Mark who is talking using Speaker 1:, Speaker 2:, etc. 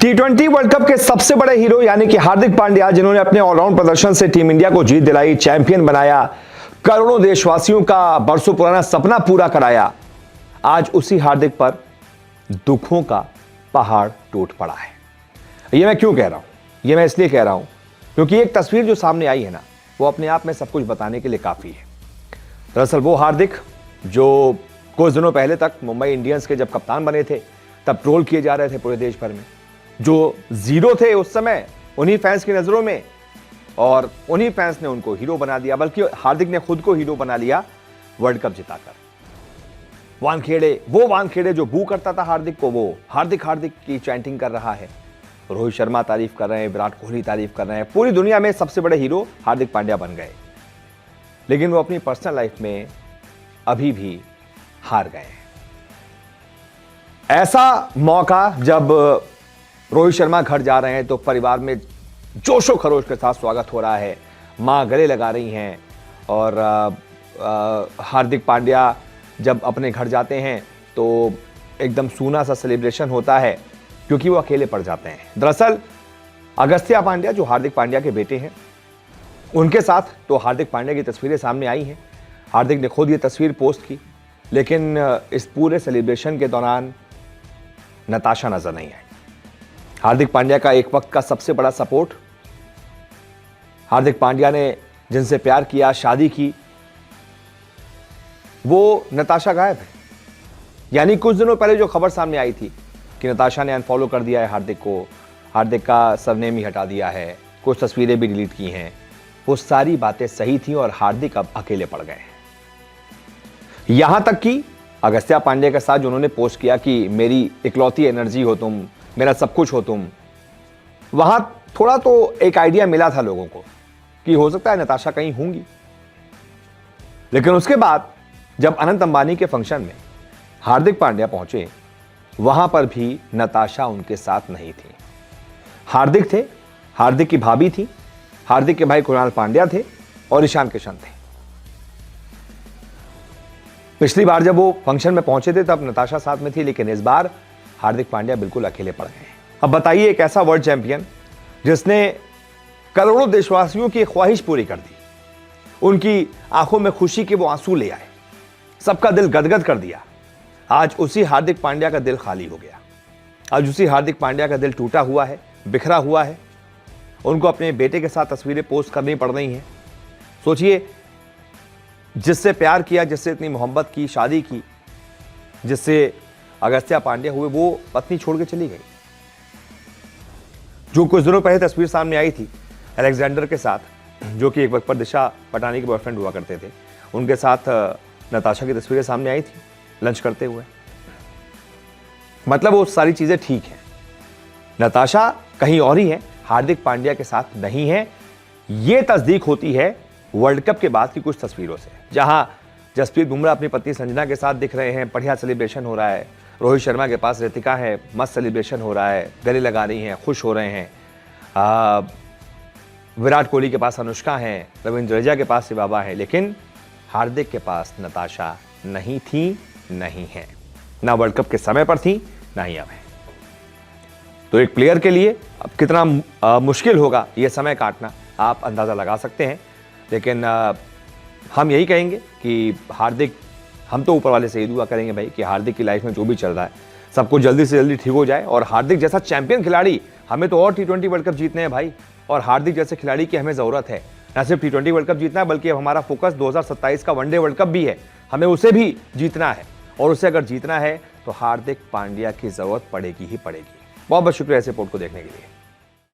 Speaker 1: T20 world cup के सबसे बड़े हीरो यानी कि हार्दिक पांड्या, जिन्होंने अपने ऑलराउंड प्रदर्शन से टीम इंडिया को जीत दिलाई, चैंपियन बनाया, करोड़ों देशवासियों का बरसों पुराना सपना पूरा कराया, आज उसी हार्दिक पर दुखों का पहाड़ टूट पड़ा है। यह मैं क्यों कह रहा हूं? यह मैं इसलिए कह रहा हूं क्योंकि एक तस्वीर जो सामने आई है ना, वो अपने आप में सब कुछ बताने के लिए काफी है। दरअसल वो हार्दिक जो कुछ दिनों पहले तक मुंबई इंडियंस के जब कप्तान बने थे, तब ट्रोल किए जा रहे थे पूरे देश भर में, जो जीरो थे उस समय उन्हीं फैंस की नजरों में, और उन्हीं फैंस ने उनको हीरो बना दिया, बल्कि हार्दिक ने खुद को हीरो बना लिया वर्ल्ड कप जिताकर। वो वानखेड़े जो बू करता था हार्दिक को, वो हार्दिक हार्दिक की चैंटिंग कर रहा है। रोहित शर्मा तारीफ कर रहे हैं, विराट कोहली तारीफ कर रहे हैं, पूरी दुनिया में सबसे बड़े हीरो हार्दिक पांड्या बन गए। लेकिन वो अपनी पर्सनल लाइफ में अभी भी हार गए। ऐसा मौका जब रोहित शर्मा घर जा रहे हैं तो परिवार में जोशो खरोश के साथ स्वागत हो रहा है, मां गले लगा रही हैं, और हार्दिक पांड्या जब अपने घर जाते हैं तो एकदम सूना सा सेलिब्रेशन होता है, क्योंकि वो अकेले पड़ जाते हैं। दरअसल अगस्त्या पांड्या जो हार्दिक पांड्या के बेटे हैं, उनके साथ तो हार्दिक पांड्या की तस्वीरें सामने आई हैं। हार्दिक ने खुद ये तस्वीर पोस्ट की, लेकिन इस पूरे सेलिब्रेशन के दौरान नताशा नजर नहीं आई। हार्दिक पांड्या का एक वक्त का सबसे बड़ा सपोर्ट, हार्दिक पांड्या ने जिनसे प्यार किया, शादी की, वो नताशा गायब है। यानी कुछ दिनों पहले जो खबर सामने आई थी कि नताशा ने अनफॉलो कर दिया है हार्दिक को, हार्दिक का सरनेम ही हटा दिया है, कुछ तस्वीरें भी डिलीट की हैं, वो सारी बातें सही थी और हार्दिक अब अकेले पड़ गए हैं। यहां तक कि अगस्त्या पांड्या के साथ जो उन्होंने पोस्ट किया कि मेरी इकलौती एनर्जी हो तुम, मेरा सब कुछ हो तुम, वहां थोड़ा तो एक आइडिया मिला था लोगों को कि हो सकता है नताशा कहीं होंगी। लेकिन उसके बाद जब अनंत अंबानी के फंक्शन में हार्दिक पांड्या पहुंचे, वहां पर भी नताशा उनके साथ नहीं थी। हार्दिक थे, हार्दिक की भाभी थी, हार्दिक के भाई कुणाल पांड्या थे और ईशान किशन थे। पिछली बार जब वो फंक्शन में पहुंचे थे तब नताशा साथ में थी, लेकिन इस बार हार्दिक पांड्या बिल्कुल अकेले पड़ गए। अब बताइए, एक ऐसा वर्ल्ड चैंपियन जिसने करोड़ों देशवासियों की ख्वाहिश पूरी कर दी, उनकी आंखों में खुशी के वो आंसू ले आए, सबका दिल गदगद कर दिया, आज उसी हार्दिक पांड्या का दिल खाली हो गया। आज उसी हार्दिक पांड्या का दिल टूटा हुआ है, बिखरा हुआ है। उनको अपने बेटे के साथ तस्वीरें पोस्ट करनी पड़ रही हैं। सोचिए, जिससे प्यार किया, जिससे इतनी मोहब्बत की, शादी की, जिससे अगस्त्या पांड्या हुए, वो पत्नी छोड़ के चली गई। जो कुछ दिनों पहले तस्वीर सामने आई थी अलेक्जेंडर के साथ, जो कि एक वक्त पर दिशा पटानी के बॉयफ्रेंड हुआ करते थे, उनके साथ नताशा की तस्वीरें सामने आई थी लंच करते हुए। मतलब वो सारी चीजें ठीक हैं, नताशा कहीं और ही है, हार्दिक पांड्या के साथ नहीं है। ये तस्दीक होती है वर्ल्ड कप के बाद की कुछ तस्वीरों से, जहां जसप्रीत बुमराह अपनी पत्नी संजना के साथ दिख रहे हैं, बढ़िया सेलिब्रेशन हो रहा है। रोहित शर्मा के पास रितिका है, मस्त सेलिब्रेशन हो रहा है, गले लगा रही हैं, खुश हो रहे हैं। विराट कोहली के पास अनुष्का है, रविंद्र जडेजा के पास शिवाबा है, लेकिन हार्दिक के पास नताशा नहीं थी, नहीं है। ना वर्ल्ड कप के समय पर थी, ना ही अब है। तो एक प्लेयर के लिए अब कितना मुश्किल होगा ये समय काटना, आप अंदाजा लगा सकते हैं। लेकिन हम यही कहेंगे कि हार्दिक, हम तो ऊपर वाले से ये दुआ करेंगे भाई कि हार्दिक की लाइफ में जो भी चल रहा है सब कुछ जल्दी से जल्दी ठीक हो जाए, और हार्दिक जैसा चैंपियन खिलाड़ी, हमें तो और T20 वर्ल्ड कप जीतने हैं भाई, और हार्दिक जैसे खिलाड़ी की हमें ज़रूरत है। न सिर्फ T20 वर्ल्ड कप जीतना है, बल्कि अब हमारा फोकस 2027 का वनडे वर्ल्ड कप भी है, हमें उसे भी जीतना है, और उसे अगर जीतना है तो हार्दिक पांड्या की ज़रूरत पड़ेगी ही पड़ेगी। बहुत बहुत शुक्रिया इस रिपोर्ट को देखने के लिए।